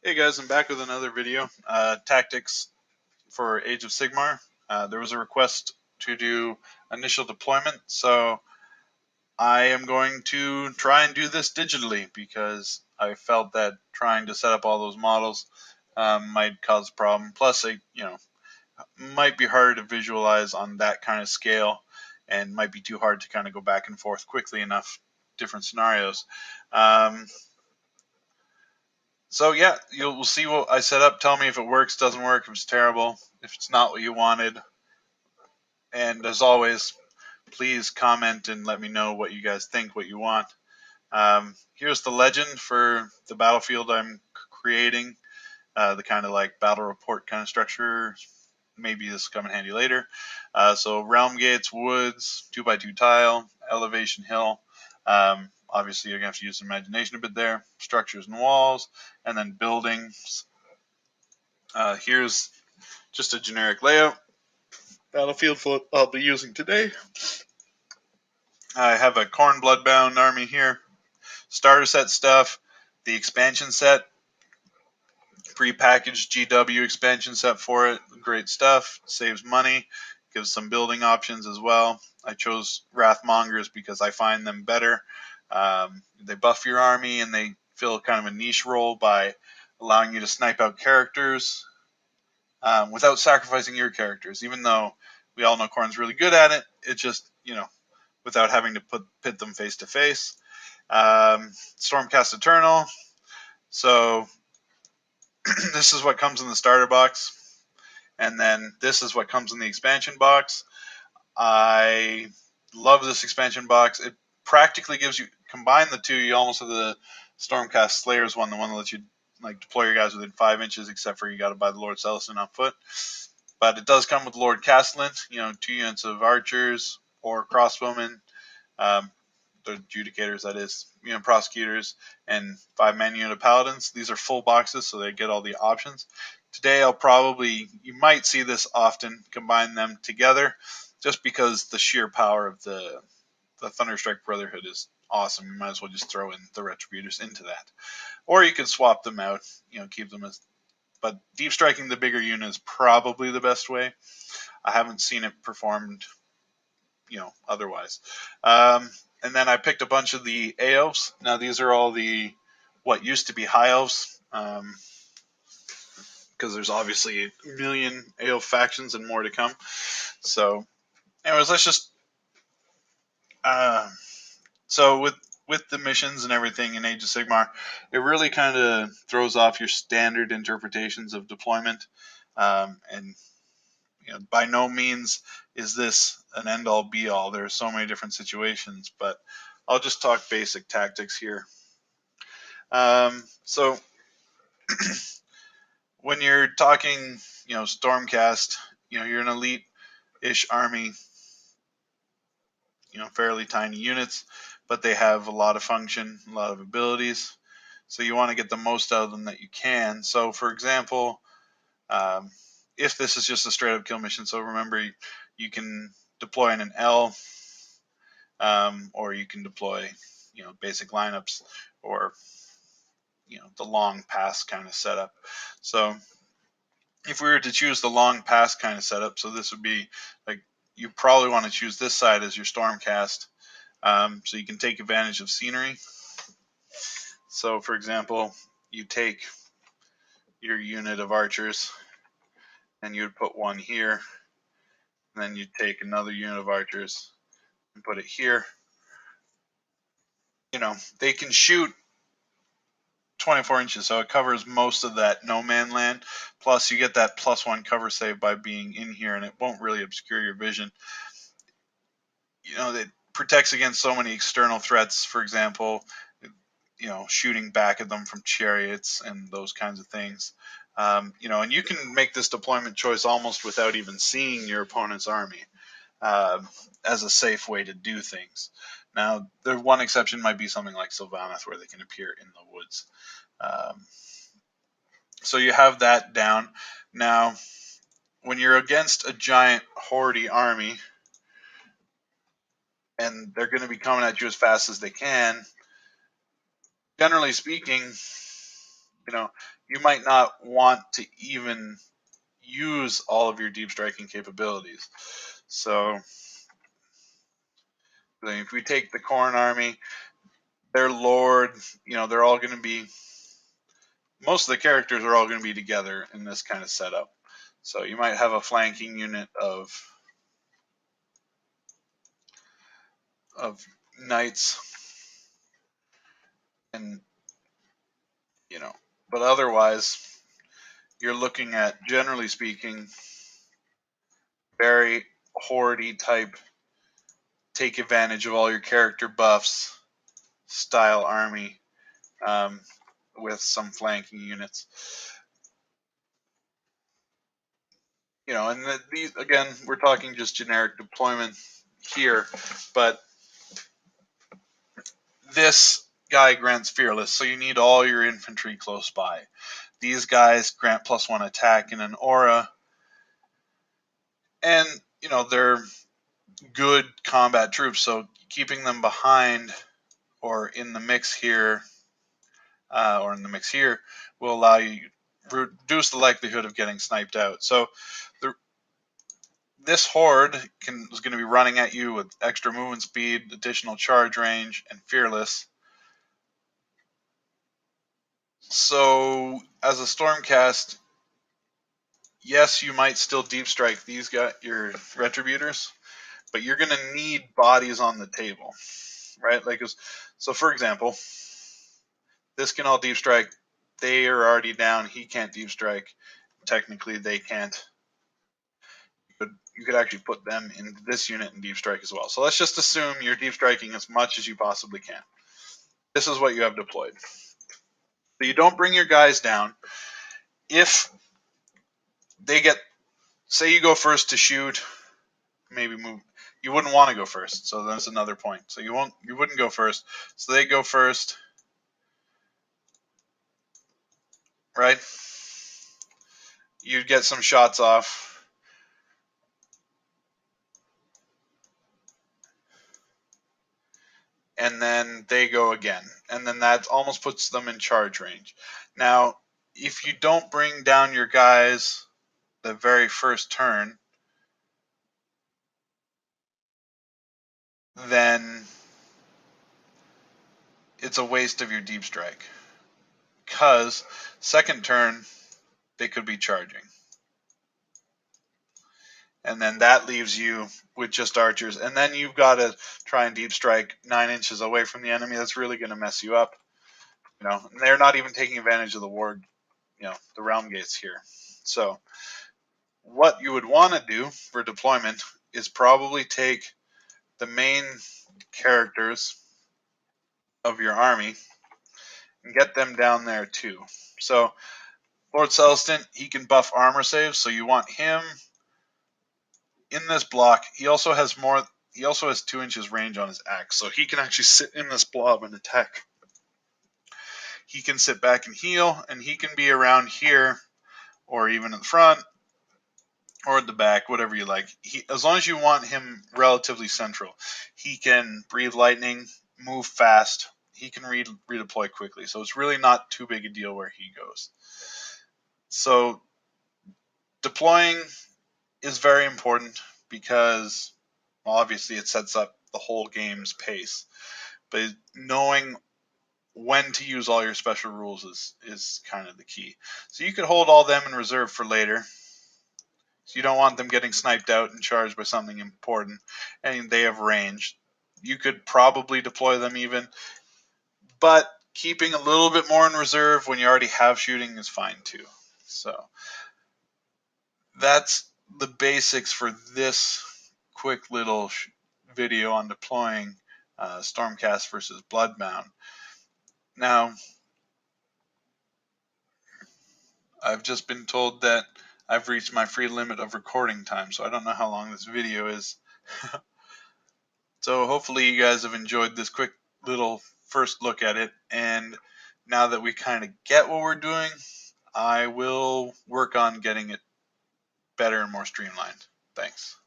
Hey guys, I'm back with another video. Tactics for Age of Sigmar. There was a request to do initial deployment, so I am going to try and do this digitally because I felt that trying to set up all those models might cause a problem. Plus, it might be harder to visualize on that kind of scale, and might be too hard to kind of go back and forth quickly enough different scenarios. So yeah, we'll see what I set up. Tell me if it works, doesn't work, if it's terrible, if it's not what you wanted. And as always, please comment and let me know what you guys think, what you want. Here's the legend for the battlefield I'm creating. The kind of like battle report kind of structure. Maybe this will come in handy later. So realm gates, woods, 2x2 tile, elevation hill. Obviously, you're going to have to use imagination a bit there. Structures and walls, and then buildings. Here's just a generic layout. Battlefield I'll be using today. I have a Khorne Bloodbound army here. Starter set stuff. The expansion set. Pre-packaged GW expansion set for it. Great stuff. Saves money. Gives some building options as well. I chose Wrathmongers because I find them better. They buff your army and they fill kind of a niche role by allowing you to snipe out characters without sacrificing your characters. Even though we all know Khorne's really good at it, it just, without having to pit them face to face. Stormcast Eternal. So this is what comes in the starter box, and then this is what comes in the expansion box. I love this expansion box. It practically gives you, combine the two, you almost have the Stormcast Slayers one, the one that lets you like deploy your guys within 5 inches, except for you got to buy the Lord Celestin on foot. But it does come with Lord Castellan, 2 units of archers or crossbowmen, the adjudicators, that is, prosecutors, and 5-man unit of paladins. These are full boxes, so they get all the options. Today, you might see this often, combine them together, just because the sheer power of the Thunderstrike Brotherhood is awesome. You might as well just throw in the Retributors into that. Or you could swap them out, keep them as. But deep striking the bigger unit is probably the best way. I haven't seen it performed, otherwise. And then I picked a bunch of the AoS. Now these are all what used to be high elves, because there's obviously a million AoE factions and more to come. So, anyways, let's just. So with the missions and everything in Age of Sigmar, it really kind of throws off your standard interpretations of deployment, and by no means is this an end-all be-all. There are so many different situations, but I'll just talk basic tactics here. So when you're talking, Stormcast, you're an elite-ish army, fairly tiny units, but they have a lot of function, a lot of abilities. So you want to get the most out of them that you can. So, for example, if this is just a straight up kill mission, so remember you can deploy in an L, or you can deploy, basic lineups, or the long pass kind of setup. So if we were to choose the long pass kind of setup, so this would be like, you probably want to choose this side as your Stormcast, so you can take advantage of scenery. So for example, you take your unit of archers and you would put one here, and then you'd take another unit of archers and put it here. They can shoot 24 inches, so it covers most of that no man land. Plus, you get that +1 cover save by being in here, and it won't really obscure your vision. It protects against so many external threats, for example, shooting back at them from chariots and those kinds of things. And you can make this deployment choice almost without even seeing your opponent's army, as a safe way to do things. Now, the one exception might be something like Sylvaneth, where they can appear in the woods. So you have that down. Now, when you're against a giant horde army, and they're going to be coming at you as fast as they can, generally speaking, You might not want to even use all of your deep striking capabilities. So if we take the Khorne army, their lord, they're all going to be, most of the characters are all going to be together in this kind of setup. So you might have a flanking unit of knights, and but otherwise you're looking at, generally speaking, very horde type, take advantage of all your character buffs style army, with some flanking units. And these, again, we're talking just generic deployment here, but this guy grants fearless, so you need all your infantry close by. These guys grant +1 attack in an aura, and they're good combat troops, so keeping them behind or in the mix here, will allow you reduce the likelihood of getting sniped out. So this horde is going to be running at you with extra movement speed, additional charge range, and fearless. So as a Stormcast, yes, you might still deep strike these guys, your Retributors, but you're going to need bodies on the table, right? So for example, this can all deep strike. They are already down. He can't deep strike. Technically, they can't. You could actually put them in this unit and deep strike as well. So let's just assume you're deep striking as much as you possibly can. This is what you have deployed. So you don't bring your guys down. If they get, say you go first to shoot, maybe move. You wouldn't want to go first. So that's another point. So you wouldn't go first. So they go first, right? You'd get some shots off. And then they go again. And then that almost puts them in charge range. Now, if you don't bring down your guys the very first turn, then it's a waste of your deep strike. Because second turn, they could be charging. And then that leaves you with just archers. And then you've got to try and deep strike 9 inches away from the enemy. That's really going to mess you up. And they're not even taking advantage of the ward, the realm gates here. So what you would want to do for deployment is probably take the main characters of your army and get them down there too. So Lord Celestin, he can buff armor saves, so you want him in this block. He also has 2 inches range on his axe, so he can actually sit in this blob and attack. He can sit back and heal, and he can be around here, or even in the front, or at the back, whatever you like. As long as you want him relatively central, he can breathe lightning, move fast, he can redeploy quickly, so it's really not too big a deal where he goes. So deploying is very important because, well, obviously it sets up the whole game's pace, but knowing when to use all your special rules is kind of the key. So you could hold all them in reserve for later. So you don't want them getting sniped out and charged by something important, and they have range. You could probably deploy them even, but keeping a little bit more in reserve when you already have shooting is fine too. So that's the basics for this quick little video on deploying Stormcast versus Bloodbound. Now, I've just been told that I've reached my free limit of recording time, so I don't know how long this video is. So hopefully you guys have enjoyed this quick little first look at it, and now that we kind of get what we're doing, I will work on getting it better and more streamlined. Thanks.